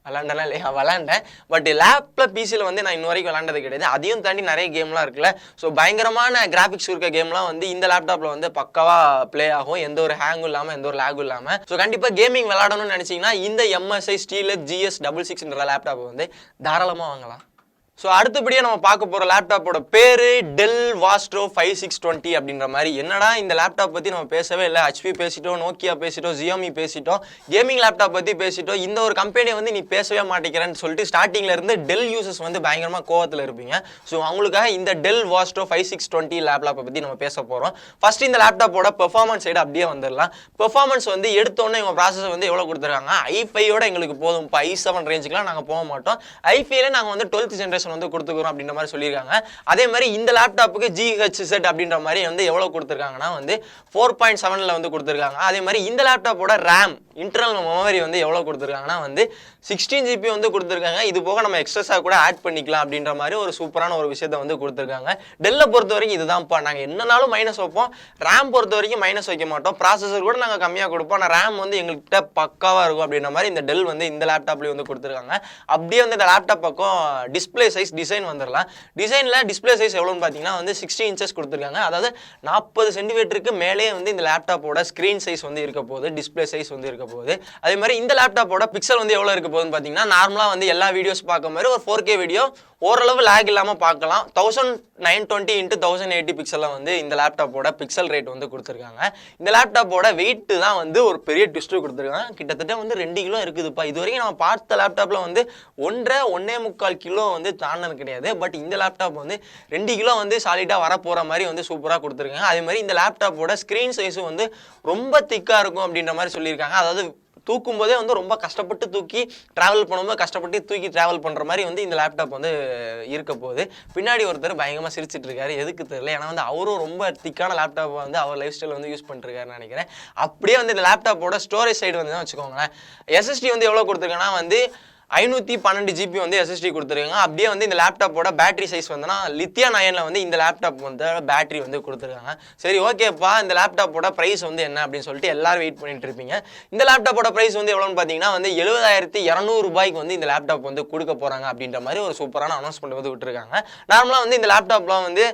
விளாண்டனா இல்லையா, விளாண்டேன். பட் லேப்பில் பிசியில் வந்து நான் இன்ன வரைக்கும் விளாண்டது கிடையாது. அதையும் தாண்டி நிறைய கேம்லாம் இருக்குல்ல. ஸோ பயங்கரமான கிராஃபிக்ஸ் இருக்க கேம்லாம் வந்து இந்த லேப்டாப்பில் வந்து பக்காவாக ப்ளே ஆகும், எந்த ஒரு ஹேங்கும் இல்லாமல் எந்த ஒரு லேகும் இல்லாமல். ஸோ கண்டிப்பாக கேமிங் விளாடணும்னு நினச்சிங்கன்னா இந்த MSI Steel GS66 லேப்டாப் வந்து தாராளமாக வாங்கலாம். ஸோ அடுத்தபடியாக நம்ம பார்க்க போகிற லேப்டாப்போட பேர் டெல் வாஸ்ட்ரோ 5620 அப்படின்ற மாதிரி. என்னடா இந்த லேப்டாப் பற்றி நம்ம பேசவே இல்லை. HP பேசிட்டோம், நோக்கியா பேசிட்டோம், Xiaomi பேசிட்டோம், கேமிங் லேப்டாப் பற்றி பேசிட்டோம், இந்த ஒரு கம்பெனியை வந்து நீ பேசவே மாட்டேங்கிறேன்னு சொல்லிட்டு ஸ்டார்டிங்கில் இருந்து டெல் யூசர்ஸ் வந்து பயங்கரமாக கோவத்தில் இருப்பீங்க. ஸோ அவங்களுக்காக இந்த டெல் வாஸ்ட்ரோ 5620 லேப்டாப்பை பற்றி நம்ம பேச போகிறோம். ஃபர்ஸ்ட் இந்த லேப்டாப்போட பெர்ஃபார்மன்ஸ் சைடு அப்படியே வந்துடலாம். பெர்ஃபார்மன்ஸ் வந்து எடுத்தோன்னே இவங்க ப்ராசஸர் வந்து எவ்வளோ கொடுத்துருக்காங்க, i5யோட எங்களுக்கு போதும், இப்போ i7 ரேஞ்சுக்குலாம் நாங்கள் போக மாட்டோம், i5ல நாங்கள் வந்து 12th ஜெனரேஷன் வந்து கொடுத்துக்கிறோம் அப்படின்ற மாதிரி சொல்லியிருக்காங்க. அதே மாதிரி இந்த லேப்டாப்புக்கு GHZ அப்படின்ற மாதிரி வந்து எவ்வளவு கொடுத்துருக்காங்கன்னா வந்து 4.7ல வந்து கொடுத்துருக்காங்க. அதே மாதிரி இந்த லேப்டாப்போட ரேம் இன்டர்னல் மெமரி வந்து எவ்வளவு கொடுத்துருக்காங்கன்னா வந்து 16GB வந்து கொடுத்துருக்காங்க. இது போக நம்ம எக்ஸ்ட்ரா கூட ஆட் பண்ணிக்கலாம் அப்படின்ற மாதிரி ஒரு சூப்பரான ஒரு விஷயத்தை வந்து கொடுத்துருக்காங்க. டெல்லை பொறுத்த வரைக்கும் இதுதான்ப்பா, நாங்கள் என்னன்னாலும் மைனஸ் வைப்போம், ரேம் பொறுத்த வரைக்கும் மைனஸ் வைக்க மாட்டோம், ப்ராசஸர் கூட நாங்கள் கம்மியாக கொடுப்போம், ஆனால் ரேம் வந்து எங்கள்கிட்ட பக்காவாக இருக்கும் அப்படின்ற மாதிரி இந்த டெல் வந்து இந்த லேப்டாப்லேயும் வந்து கொடுத்துருக்காங்க. அப்படியே வந்து இந்த லேப்டாப் பக்கம் டிஸ்பிளே சைஸ் டிசைன் வந்துடலாம். டிசைனில் டிஸ்பிளே சைஸ் எவ்வளோன்னு பார்த்தீங்கன்னா வந்து 60 இன்ச்சஸ் கொடுத்துருக்காங்க. அதாவது 40 சென்டிமீட்டருக்கு மேலே வந்து இந்த லேப்டாப்போட ஸ்க்ரீன் சைஸ் வந்து இருக்க போகுது, டிஸ்பிளே சைஸ் வந்து இருக்க போகுது. அதே மாதிரி இந்த லேப்டாப்போட பிக்சல் வந்து எவ்வளோ இருக்க போகுதுன்னு பார்த்தீங்கன்னா, நார்மலாக வந்து எல்லா வீடியோஸ் பார்க்க மாதிரி ஒரு 4K வீடியோ ஓரளவு லேக் இல்லாமல் பார்க்கலாம். 1920 × 1080 பிக்சலில் வந்து இந்த லேப்டாப்போட பிக்சல் ரேட் வந்து கொடுத்துருக்காங்க. இந்த லேப்டாப்போட வெயிட் தான் வந்து ஒரு பெரிய ட்விஸ்ட்டு கொடுத்துருக்காங்க. கிட்டத்தட்ட வந்து 2 கிலோ இருக்குதுப்பா. இது வரைக்கும் நம்ம பார்த்த லேப்டாப்பில் வந்து 1.25 கிலோ வந்து தாண்டது கிடையாது. பட் இந்த லேப்டாப் வந்து 2 கிலோ வந்து சாலிடாக வரப்போகிற மாதிரி வந்து சூப்பராக கொடுத்துருக்காங்க. அதே மாதிரி இந்த லேப்டாப்போட ஸ்க்ரீன் சைஸும் வந்து ரொம்ப திக்காக இருக்கும் அப்படின்ற மாதிரி சொல்லியிருக்காங்க. அதாவது தூக்கும் போதே வந்து ரொம்ப கஷ்டப்பட்டு தூக்கி ட்ராவல் பண்ணும்போது கஷ்டப்பட்டு தூக்கி ட்ராவல் பண்ணுற மாதிரி வந்து இந்த லேப்டாப் வந்து இருக்க போகுது. பின்னாடி ஒருத்தர் பயங்கரமாக சிரிச்சிட்டு இருக்காரு, எதுக்கு தெரியல. ஏன்னா வந்து அவரும் ரொம்ப திக்கான லேப்டாப்பை வந்து அவர் லைஃப் ஸ்டைல் வந்து யூஸ் பண்ணிருக்காருன்னு நினைக்கிறேன். அப்படியே வந்து இந்த லேப்டாப்போட ஸ்டோரேஜ் சைடு வந்து தான் வச்சுக்கோங்களேன். SSD வந்து எவ்வளோ கொடுத்துருக்கேன்னா வந்து 512 ஜிபி வந்து எஸ்எஸ்டி கொடுத்துருக்காங்க. அப்படியே வந்து இந்த லேப்டாப்போட பேட்டரி சைஸ் வந்துன்னா லித்தியம் அயனில் வந்து இந்த லேப்டாப் வந்து பேட்டரி வந்து கொடுத்துருக்காங்க. சரி ஓகேப்பா, இந்த லேப்டாப்போட ப்ரைஸ் வந்து என்ன அப்படின்னு சொல்லிட்டு எல்லாரும் வெயிட் பண்ணிட்டு இருப்பீங்க. இந்த லேப்டாப்போட ப்ரைஸ் வந்து எவ்வளோன்னு பார்த்தீங்கன்னா வந்து 70,200 ரூபாய்க்கு வந்து இந்த லேப்டாப் வந்து கொடுக்க போகிறாங்க அப்படின்ற மாதிரி ஒரு சூப்பரான அனௌன்ஸ்மெண்ட் வந்து விட்டுருக்காங்க. நார்மலாக வந்து இந்த லேப்டாப்லாம் வந்து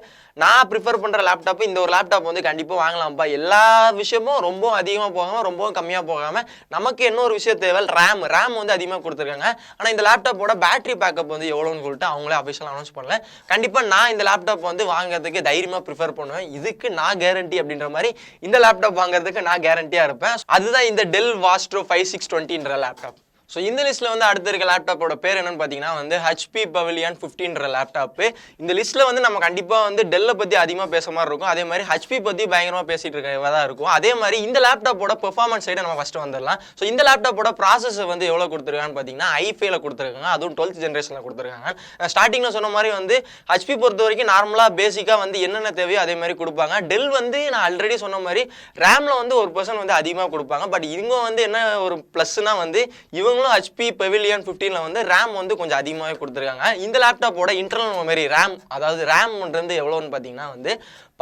நான் ப்ரிஃபர் பண்ணுற லேப்டாப் இந்த ஒரு லேப்டாப் வந்து கண்டிப்பாக வாங்கலாம்ப்பா. எல்லா விஷயமும் ரொம்ப அதிகமாக போகாமல் ரொம்பவும் கம்மியாக போகாமல் நமக்கு என்ன ஒரு விஷயம் தேவை, ரேம் வந்து அதிகமாக கொடுத்துருக்காங்க. ஆனால் இந்த லேப்டாப்போட பேட்டரி பேக்கப் வந்து எவ்வளோன்னு சொல்லிட்டு அவங்களே அஃபிஷியலாக அனௌன்ஸ் பண்ணல. கண்டிப்பாக நான் இந்த லேப்டாப் வந்து வாங்குறதுக்கு தைரியமாக ப்ரிஃபர் பண்ணுவேன். இதுக்கு நான் கேரண்டி அப்படின்ற மாதிரி இந்த லேப்டாப் வாங்குறதுக்கு நான் கேரண்டியாக இருப்பேன். அதுதான் இந்த டெல் வாஸ்ட்ரோ 5620ன்ற லேப்டாப். ஸோ இந்த லிஸ்ட்டில் வந்து அடுத்த இருக்க லேப்டாப்போட பேர் என்னன்னு பார்த்தீங்கன்னா வந்து HP Pavilion 15ன்ற லேப்டாப்பு. இந்த லிஸ்ட்டில் வந்து நம்ம கண்டிப்பாக வந்து டெல்லை பற்றி அதிகமாக பேச மாதிரி இருக்கும். அதே மாதிரி HP பற்றி பயங்கரமாக பேசிகிட்டு இருக்க தான் இருக்கும். அதே மாதிரி இந்த லேப்டாப்போட பெர்ஃபார்மன்ஸ் சைடை நம்ம ஃபஸ்ட்டு வந்துடலாம். ஸோ இந்த லேப்டாப்போட ப்ராசஸர் வந்து எவ்வளோ கொடுத்துருக்காங்கன்னு பார்த்தீங்கன்னா i5ல கொடுத்துருக்காங்க. அதுவும் 12th ஜென்ரேஷனில் கொடுத்துருக்காங்க. ஸ்டார்டிங்கில் சொன்ன மாதிரி வந்து HP பொறுத்த வரைக்கும் நார்மலாக பேசிக்காக வந்து என்னென்ன தேவையோ அதே மாதிரி கொடுப்பாங்க. டெல் வந்து நான் ஆல்ரெடி சொன்ன மாதிரி ரேமில் வந்து 1% வந்து அதிகமாக கொடுப்பாங்க. பட் இவங்க வந்து என்ன ஒரு ப்ளஸ்னா வந்து இவங்களும் HP Pavilion 15ல வந்து ரேம் வந்து கொஞ்சம் அதிகமாகவே கொடுத்துருக்காங்க. இந்த லேப்டாப்போட இன்டர்னல் மெமரி ரேம், அதாவது ரேம்ன்றது எவ்வளோன்னு பார்த்தீங்கன்னா வந்து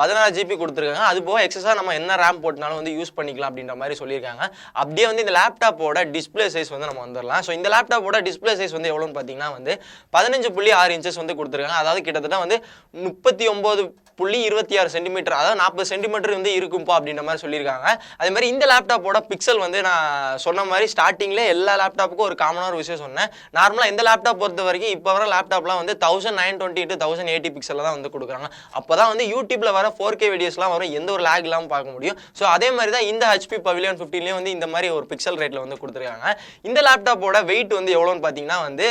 16 ஜிபி கொடுத்துருக்காங்க. அது போக எக்ஸஸாக நம்ம என்ன ரேம் போட்டனாலும் வந்து யூஸ் பண்ணிக்கலாம் அப்படின்ற மாதிரி சொல்லியிருக்காங்க. அப்படியே வந்து இந்த லேப்டாப்போட டிஸ்பிளே சைஸ் வந்து நம்ம வந்துடலாம். ஸோ இந்த லேப்டாப்போட டிஸ்பிளே சைஸ் வந்து எவ்வளோன்னு பார்த்தீங்கன்னா வந்து 15.6 இன்ச்சஸ் வந்து கொடுத்துருக்காங்க. அதாவது கிட்டத்தட்ட வந்து 39.26 சென்டிமீட்டர், அதாவது 40 சென்டிமீட்டர் வந்து இருக்கும்பா அப்படின்ற மாதிரி சொல்லியிருக்காங்க. அதே மாதிரி இந்த லேப்டாப்போட பிக்சல் வந்து நான் சொன்ன மாதிரி ஸ்டார்டிங்கில் எல்லா லேப்டாப்புக்கும் ஒரு காமனான ஒரு விஷயம் சொன்னேன். நார்மலாக இந்த லேப்டாப் பொறுத்த வரைக்கும் இப்போ வர லேப்டாப்லாம் வந்து 1920x1080 பிக்சலில் தான் வந்து கொடுக்குறாங்க. அப்போ தான் வந்து யூடியூப்பில் 4K வீடியோஸ்லாம் வரும், எந்த ஒரு லேக் இல்லாமல் பார்க்க முடியும். ஸோ அதே மாதிரி தான் இந்த HP Pavilion 15லேயும் வந்து இந்த மாதிரி ஒரு பிக்சல் ரேட்டில் வந்து கொடுத்துருக்காங்க. இந்த லேப்டாப்போட வெயிட் வந்து எவ்வளோன்னு பார்த்தீங்கன்னா வந்து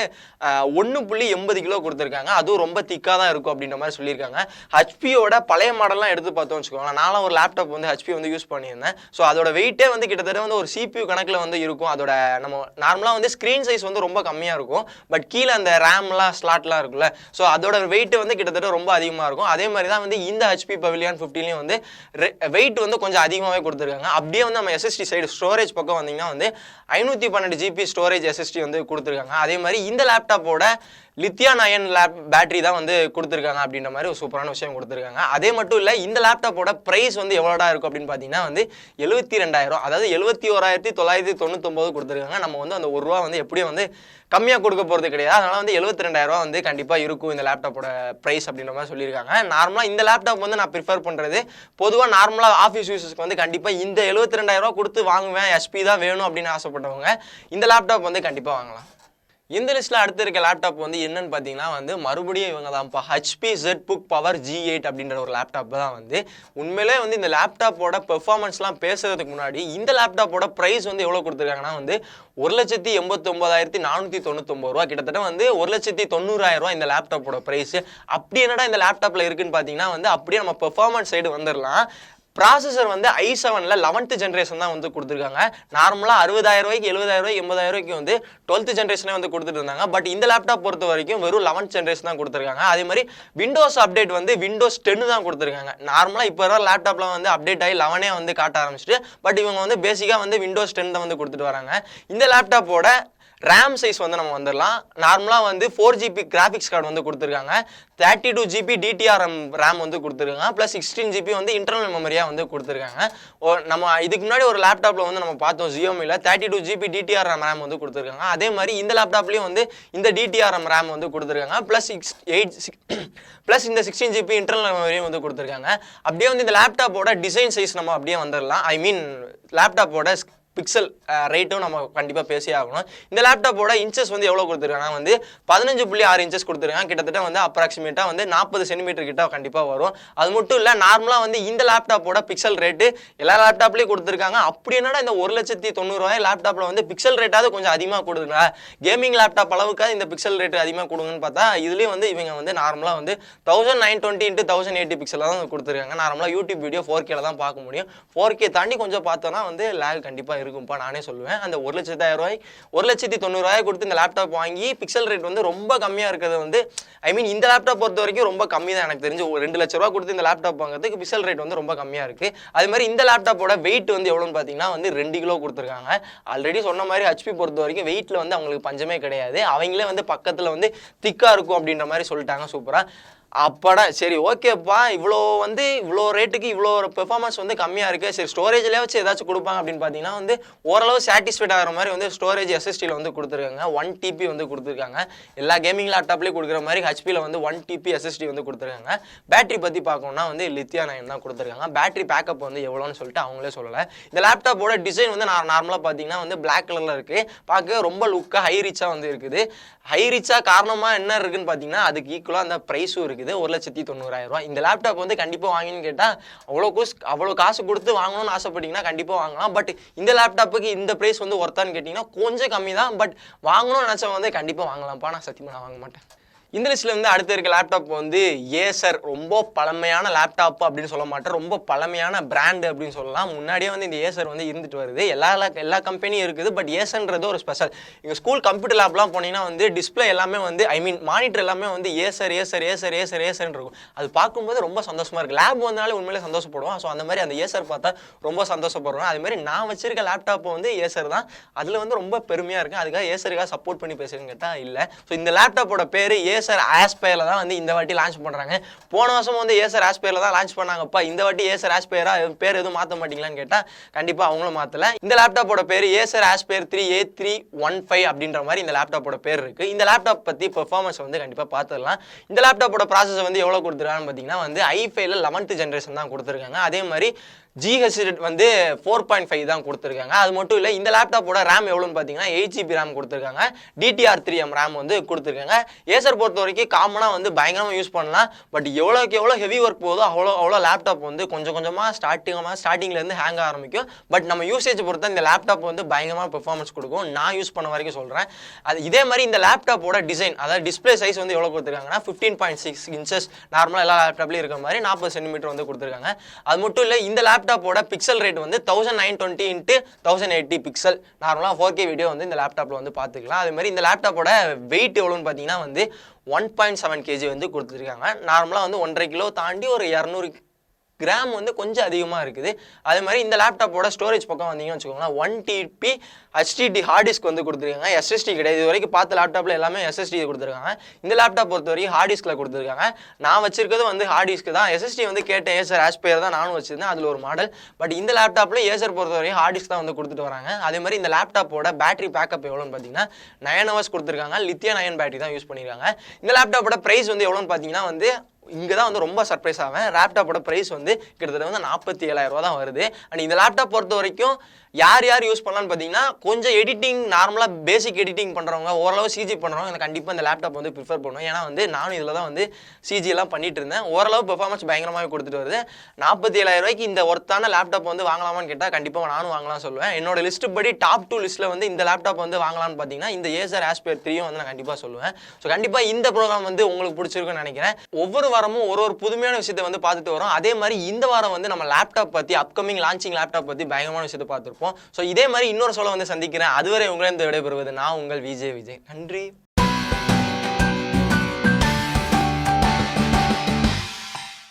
1.80 கிலோ கொடுத்துருக்காங்க. அதுவும் ரொம்ப திக்காக தான் இருக்கும் அப்படின்ற மாதிரி சொல்லியிருக்காங்க. HPயோட பழைய மாடல்லாம் எடுத்து பார்த்தோம் வச்சுக்கோங்களேன், நானும் ஒரு லேப்டாப் வந்து HP வந்து யூஸ் பண்ணியிருந்தேன். ஸோ அதோட வெயிட்டே வந்து கிட்டத்தட்ட வந்து ஒரு CPU கணக்கில் வந்து இருக்கும். அதோட நம்ம நார்மலாக வந்து ஸ்க்ரீன் சைஸ் வந்து ரொம்ப கம்மியாக இருக்கும். பட் கீழே அந்த ரேம்லாம் ஸ்லாட்லாம் இருக்குல்ல, ஸோ அதோட வெயிட் வந்து கிட்டத்தட்ட ரொம்ப அதிகமாக இருக்கும். அதே மாதிரி தான் வந்து இந்த HP Pavilion 15லேயும் வந்து வெயிட் வந்து கொஞ்சம் அதிகமாகவே கொடுத்துருக்காங்க. அப்படியே வந்து நம்ம SSD சைடு ஸ்டோரேஜ் பக்கம் வந்தீங்கன்னா வந்து 512 ஜிபி ஸ்டோரேஜ் SSD வந்து கொடுத்துருக்காங்க. அதே மாதிரி இந்த லேப்டாப்போட லித்தியம் அயன் பேட்டரி தான் வந்து கொடுத்துருக்காங்க அப்படின்ற மாதிரி ஒரு சூப்பரான விஷயம் கொடுத்துருக்காங்க. அதே மட்டும் இல்லை, இந்த லேப்டாப்போட ப்ரைஸ் வந்து எவ்வளோடா இருக்கும் அப்படின்னு பார்த்தீங்கன்னா வந்து 72,000, அதாவது 71,999 கொடுத்துருக்காங்க. நம்ம வந்து அந்த ₹1 வந்து எப்படியும் வந்து கம்மியாக கொடுக்க போகிறது கிடையாது. அதனால் வந்து 72,000 வந்து கண்டிப்பாக இருக்கும் இந்த லேப்டாப்போட ப்ரைஸ் அப்படின்ற மாதிரி சொல்லியிருக்காங்க. நார்மலாக இந்த லேப்டாப் வந்து நான் ப்ரிஃபர் பண்ணுறது பொதுவாக நார்மலாக ஆஃபீஸ் யூஸஸ்க்கு வந்து கண்டிப்பாக இந்த 72,000 கொடுத்து வாங்குவேன், HP தான் வேணும் அப்படின்னு ஆசைப்பட்டவங்க இந்த லேப்டாப் வந்து கண்டிப்பாக வாங்கலாம். இந்த லிஸ்ட்டில் அடுத்து இருக்க லேப்டாப் வந்து என்னன்னு பார்த்தீங்கன்னா வந்து மறுபடியும் இவங்க தான்ப்பா HP ZBook Power G8 அப்படின்ற ஒரு லேப்டாப் தான் வந்து உண்மையிலே வந்து இந்த லேப்டாப்போட பெர்ஃபார்மன்ஸ்லாம் பேசுறதுக்கு முன்னாடி இந்த லேப்டாப்போட ப்ரைஸ் வந்து எவ்வளோ கொடுத்துருக்காங்கன்னா வந்து 1,89,499 ரூபா, கிட்டத்தட்ட வந்து 1,90,000 ரூபா இந்த லேப்டாப்போட ப்ரைஸ். அப்படி என்னடா இந்த லேப்டாப்பில் இருக்குன்னு பார்த்தீங்கன்னா வந்து அப்படியே நம்ம பெர்ஃபார்மன்ஸ் சைடு வந்துடலாம். ப்ராசஸர் வந்து i7ல 11th ஜென்ரேஷன் தான் வந்து கொடுத்துருக்காங்க. நார்மலாக 60,000 ரூபாய்க்கு 70,000 ரூபாய்க்கு 80,000 ரூபாய்க்கு வந்து 12th ஜென்ரேஷனே வந்து கொடுத்துட்டு இருந்தாங்க. பட் இந்த லேப்டாப் பொறுத்த வரைக்கும் வெறும் 11th ஜென்ரேஷன் தான் கொடுத்துருக்காங்க. அதே மாதிரி விண்டோஸ் அப்டேட் வந்து விண்டோஸ் 10 தான் கொடுத்துருக்காங்க. நார்மலாக இப்போ வர லேப்டாப்லாம் வந்து அப்டேட் ஆகி 11 வந்து காட்ட ஆரம்பிச்சிட்டு, பட் இவங்க வந்து பேசிக்காக வந்து விண்டோஸ் 10 தான் வந்து கொடுத்துட்டு வராங்க. இந்த லேப்டாப்போட ரேம் சைஸ் வந்து நம்ம வந்துடலாம். நார்மலாக வந்து 4GB கிராஃபிக்ஸ் கார்டு வந்து கொடுத்துருக்காங்க, 32GB DTRM ரேம் வந்து கொடுத்துருக்காங்க, ப்ளஸ் 16GB வந்து இன்டர்னல் மெமரியாக வந்து கொடுத்துருக்காங்க. நம்ம இதுக்கு முன்னாடி ஒரு லேப்டாப்பில் வந்து நம்ம பார்த்தோம் Xiaomiல 32GB DTRM ரேம் வந்து கொடுத்துருக்காங்க. அதே மாதிரி இந்த லேப்டாப்லேயும் வந்து இந்த DTRM ரேம் வந்து கொடுத்துருக்காங்க, ப்ளஸ் இந்த 16GB இன்டர்னல் மெமரியும் வந்து கொடுத்துருக்காங்க. அப்படியே வந்து இந்த லேப்டாப்போட டிசைன் சைஸ் நம்ம அப்படியே வந்துடலாம். ஐ மீன் லேப்டாப்போட பிக்சல் ரேட்டும் நம்ம கண்டிப்பாக பேசி ஆகணும். இந்த லேப்டாப்போட இன்ச்சஸ் வந்து எவ்வளோ கொடுத்துருக்காங்கன்னா வந்து 15.6 இன்ச்சஸ் கொடுத்துருக்காங்க. கிட்டத்தட்ட வந்து அப்ராக்சிமேட்டாக வந்து 40 சென்டிமீட்டர் கிட்ட கண்டிப்பாக வரும். அது மட்டும் இல்லை, நார்மலாக வந்து இந்த லேப்டாப்போட பிக்சல் ரேட்டு எல்லா லேப்டாப்லேயும் கொடுத்துருக்காங்க. அப்படி என்னடா இந்த 1,90,000 லேப்டாப்பில் வந்து பிக்சல் ரேட்டாவது கொஞ்சம் அதிகமாக கொடுக்குறா, கேமிங் லேப்டாப் அளவுக்காக இந்த பிக்சல் ரேட்டு அதிகமாக கொடுங்கன்னு பார்த்தா இதுலேயும் வந்து இவங்க வந்து நார்மலாக வந்து 1920x1080 பிக்சலில் தான் கொடுத்துருக்காங்க. நார்மலாக யூடியூப் வீடியோ 4Kல தான் பார்க்க முடியும். 4K தாண்டி கொஞ்சம் பார்த்தோன்னா வந்து லேக் கண்டிப்பாக இருக்கும்ப்பா நானே சொல்லுவேன். அந்த 1,10,000 ரூபாய் 1,90,000 கொடுத்து இந்த லேப்டாப் வாங்கி பிக்சல் ரேட் வந்து ரொம்ப கம்மியாக இருக்கிறது வந்து ஐ மீன் இந்த லேப்டாப் பொறுத்த வரைக்கும் ரொம்ப கம்மி தான். எனக்கு தெரிஞ்சு 2 லட்ச ரூபா கொடுத்து இந்த லேப்டாப் வாங்குறதுக்கு பிக்சல் ரேட் வந்து ரொம்ப கம்மியாக இருக்குது. அது மாதிரி இந்த லேப்டாப்போட வெயிட் வந்து எவ்வளோன்னு பார்த்தீங்கன்னா வந்து 2 கிலோ கொடுத்துருக்காங்க. ஆல்ரெடி சொன்ன மாதிரி HP பொறுத்த வரைக்கும் வெயிட்டில் வந்து அவங்களுக்கு பஞ்சமே கிடையாது. அவங்களே வந்து பக்கத்தில் வந்து திக்காக இருக்கும் அப்படின்ற மாதிரி சொல்லிட்டாங்க. சூப்பராக அப்படா சரி ஓகேப்பா, இவ்வளோ ரேட்டுக்கு இவ்வளோ பெர்ஃபார்மன்ஸ் வந்து கம்மியாக இருக்குது, சரி ஸ்டோரேஜ்லேயே வச்சு ஏதாச்சும் கொடுப்பாங்க அப்படின்னு பார்த்தீங்கன்னா வந்து ஓரளவு சாட்டிஸ்ஃபைட் ஆகிற மாதிரி வந்து ஸ்டோரேஜ் SSDயில் வந்து கொடுத்துருக்காங்க. 1 TB வந்து கொடுத்துருக்காங்க. எல்லா கேமிங் லேப்டாப்லேயும் கொடுக்குற மாதிரி HPயில் வந்து 1 TB SSD வந்து கொடுத்துருக்காங்க. பேட்டரி பற்றி பார்க்கணும்னா வந்து லித்தியம் அயன் தான் கொடுத்துருக்காங்க. பேட்டரி பேக்கப் வந்து எவ்வளோன்னு சொல்லிட்டு அவங்களே சொல்லலை. இந்த லேப்டாப்போட டிசைன் வந்து நார்மலாக பார்த்தீங்கன்னா வந்து பிளாக் கலரில் இருக்குது. பார்க்க ரொம்ப லுக்காக ஹை ரிச்சாக வந்து இருக்குது. ஹை ரிச்சாக காரணமாக என்ன இருக்குன்னு பார்த்தீங்கன்னா அதுக்கு ஈக்குவலாக அந்த ப்ரைஸும் இருக்குது. 1,90,000 ரூபாய். இந்த லேப்டாப் வந்து கண்டிப்பாக வாங்கின்னு கேட்டால் அவ்வளோ காசு கொடுத்து வாங்கணும்னு ஆசைப்பட்டீங்கன்னா கண்டிப்பாக வாங்கலாம். பட் இந்த லேப்டாப்புக்கு இந்த ப்ரைஸ் வந்து ஒர்த்தான்னு கேட்டிங்கன்னா கொஞ்சம் கம்மி தான். பட் வாங்கணும்னு நினச்சவங்க வந்து கண்டிப்பாக வாங்கலாம்ப்பா. நான் சத்தியமாக நான் வாங்க மாட்டேன். இந்த லிஸ்ட்டில் வந்து அடுத்த இருக்க லேப்டாப் வந்து ஏசர். ரொம்ப பழமையான லேப்டாப் அப்படின்னு சொல்ல மாட்டேன், ரொம்ப பழமையான பிராண்டு அப்படின்னு சொல்லலாம். முன்னாடியே வந்து இந்த ஏசர் வந்து இருந்துட்டு வருது. எல்லா கம்பெனியும் இருக்குது. பட் ஏசர்ன்றது ஒரு ஸ்பெஷல். எங்கள் ஸ்கூல் கம்ப்யூட்டர் லேப்லாம் போனீங்கன்னா வந்து டிஸ்பிளே எல்லாமே வந்து ஐ மீன் மானிட்டர் எல்லாமே வந்து ஏசர்ன்னு இருக்கும். அது பார்க்கும்போது ரொம்ப சந்தோஷமாக இருக்குது. லேப் வந்தாலே உண்மையிலே சந்தோஷப்படுவோம். ஸோ அந்த மாதிரி அந்த ஏசர் பார்த்தா ரொம்ப சந்தோஷப்படுறோம். அதுமாதிரி நான் வச்சிருக்க லேப்டாப் வந்து ஏசர் தான். அதில் வந்து ரொம்ப பெருமையாக இருக்குது. அதுக்காக ஏசருக்காக சப்போர்ட் பண்ணி பேசுறேன்னு கேட்டால் இல்லை. ஸோ இந்த லேப்டாப்போட பேர் ஏசர் ஆஸ்பயரில் தான் வந்து இந்த வாட்டி லான்ச் பண்ணுறாங்க. போன வருஷம் வந்து ஏசர் ஆஸ்பயரில் தான் லான்ச் பண்ணாங்கப்பா. இந்த வாட்டி ஏசர் ஆஸ்பயரா பேர் எதுவும் மாற்ற மாட்டீங்களான்னு கேட்டால் கண்டிப்பாக அவங்களும் மாற்றலை. இந்த லேப்டாப்போட பேர் ஏசர் ஆஸ்பயர் 3A315 அப்படின்ற மாதிரி இந்த லேப்டாப்போட பேர் இருக்குது. இந்த லேப்டாப் பற்றி பெர்ஃபார்மன்ஸ் வந்து கண்டிப்பாக பார்த்துடலாம். இந்த லேப்டாப்போட ப்ராசஸ் வந்து எவ்வளோ கொடுத்துருக்காங்கன்னு பார்த்தீங்கன்னா வந்து i5ல 11th ஜென்ரேஷன் தான் கொடுத்துருக்காங்க. அதே மாதிரி GH வந்து 4.5 தான் கொடுத்துருக்காங்க. அது மட்டும் இல்லை, இந்த லேப்டாப்போட ரேம் எவ்வளோன்னு பார்த்தீங்கன்னா 8 GB ரேம் கொடுத்துருக்காங்க. DDR3M ரேம் வந்து கொடுத்துருக்காங்க. ஏசர் பொறுத்த வரைக்கும் காமனாக வந்து பயங்கரமாக யூஸ் பண்ணலாம். பட் எவ்வளோக்கு எவ்வளோ ஹெவி ஒர்க் போதோ அவ்வளோ லேப்டாப் வந்து கொஞ்சம் கொஞ்சமாக ஸ்டார்டிங்லேருந்து ஹேங் ஆரம்பிக்கும். பட் நம்ம யூசேஜ் பொறுத்த இந்த லேப்டாப் வந்து பயங்கரமாக பெர்ஃபார்மன்ஸ் கொடுக்கும். நான் யூஸ் பண்ண வரைக்கும் சொல்கிறேன். இதே மாதிரி இந்த லேப்டாப்போட டிசைன், அதாவது டிஸ்பிளே சைஸ் வந்து எவ்வளோ கொடுத்துருக்காங்கன்னா 15.6 inches. நார்மலாக எல்லா லேப்டாப்லேயும் இருக்கிற மாதிரி 40 சென்டிமீட்டர் வந்து கொடுத்துருக்காங்க. அது மட்டும் இல்லை, இந்த லேப்டாப்போட பிக்சல் ரேட் வந்து 1920 x 1080 பிக்சல். நார்மலாக 4K வீடியோ வந்து இந்த லேப்டாப்பில் வந்து பார்த்துக்கலாம். அதே மாதிரி இந்த லேப்டாப்போட வெயிட் எவ்வளோன்னு பார்த்தீங்கன்னா வந்து 1.7 kg வந்து கொடுத்துருக்காங்க. நார்மலாக வந்து 1.5 கிலோ தாண்டி ஒரு 200 கிராம் வந்து கொஞ்சம் அதிகமாக இருக்குது. அதே மாதிரி இந்த லேப்டாப்போட ஸ்டோரேஜ் பக்கம் வந்தீங்கன்னு வச்சுக்கோங்களேன், 1 TB HDD ஹார்ட் டிஸ்க் வந்து கொடுத்துருக்காங்க. SSD கிடையாது. இது வரைக்கும் பார்த்த லேப்டாப்பில் எல்லாமே SSD கொடுத்துருக்காங்க. இந்த லேப்டாப் பொறுத்த வரைக்கும் ஹார்ட் டிஸ்கில் கொடுத்துருக்காங்க. நான் வச்சிருக்கிறது வந்து ஹார்ட் டிஸ்க் தான். SSD வந்து கேட்டேன், ஏசர் ஆஸ்பயர் தான் நானும் வச்சிருந்தேன். அதில் ஒரு மாடல். பட் இந்த லேப்டாப்பில் ஏசர் பொறுத்த வரைக்கும் ஹார்ட் டிஸ்க் தான் வந்து கொடுத்துட்டு வராங்க. அதே மாதிரி இந்த லேப்டாப்போட பேட்டரி பேக்கப் எவ்வளோன்னு பார்த்தீங்கன்னா 9 hours கொடுத்துருக்காங்க. லித்தியம் அயன் பேட்டரி தான் யூஸ் பண்ணியிருக்காங்க. இந்த லேப்டாப்போட ப்ரைஸ் வந்து எவ்வளோன்னு பார்த்தீங்கன்னா வந்து இங்கே தான் வந்து ரொம்ப சர்ப்ரைஸ் ஆவேன். லேப்டாப்போட ப்ரைஸ் வந்து கிட்டத்தட்ட வந்து 47,000 ரூபா தான் வருது. அண்ட் இந்த லேப்டாப் பொறுத்த வரைக்கும் யார் யூஸ் பண்ணலான்னு பார்த்தீங்கன்னா கொஞ்சம் எடிட்டிங், நார்மலாக பேசிக் எடிட்டிங் பண்ணுறவங்க, ஓரளவு CG பண்ணுறவங்க எனக்கு கண்டிப்பாக இந்த லேப்டாப் வந்து ப்ரிஃபர் பண்ணுவேன். ஏன்னா வந்து நானும் இதில் தான் வந்து CG எல்லாம் பண்ணிட்டு இருந்தேன். ஓரளவு பெர்ஃபார்மன்ஸ் பயங்கரமாக கொடுத்துட்டு வருது. 47,000 ரூபாய்க்கு இந்த ஒர்த்தான லேப்டாப் வந்து வாங்கலாமான்னு கேட்டால் கண்டிப்பாக நானும் வாங்கலாம் சொல்லுவேன். என்னோட லிஸ்ட் படி டாப் 2 லிஸ்ட்டில் வந்து இந்த லேப்டாப் வந்து வாங்கலாம்னு பார்த்தீங்கன்னா இந்த ஏசர் ஆஸ்பயர் 3 வந்து நான் கண்டிப்பாக சொல்லுவேன். ஸோ கண்டிப்பாக இந்த ப்ரோக்ராம் வந்து உங்களுக்கு பிடிச்சிருக்குன்னு நினைக்கிறேன். ஒவ்வொரு வாரமும் ஒரு புதுமையான விஷயத்தை வந்து பார்த்துட்டு வரோம். அதே மாதிரி இந்த வாரம் வந்து நம்ம லேப்டாப் பற்றி, அப்கமிங் லான்ச்சிங் லேப்டாப் பற்றி பயங்கரமான விஷயத்தை பார்த்துருப்போம். ஸோ இதே மாதிரி இன்னொரு சொல்ல வந்து சந்திக்கிறேன். அதுவரை உங்களிடம் விடைபெறுவது நான் உங்கள் விஜய். நன்றி.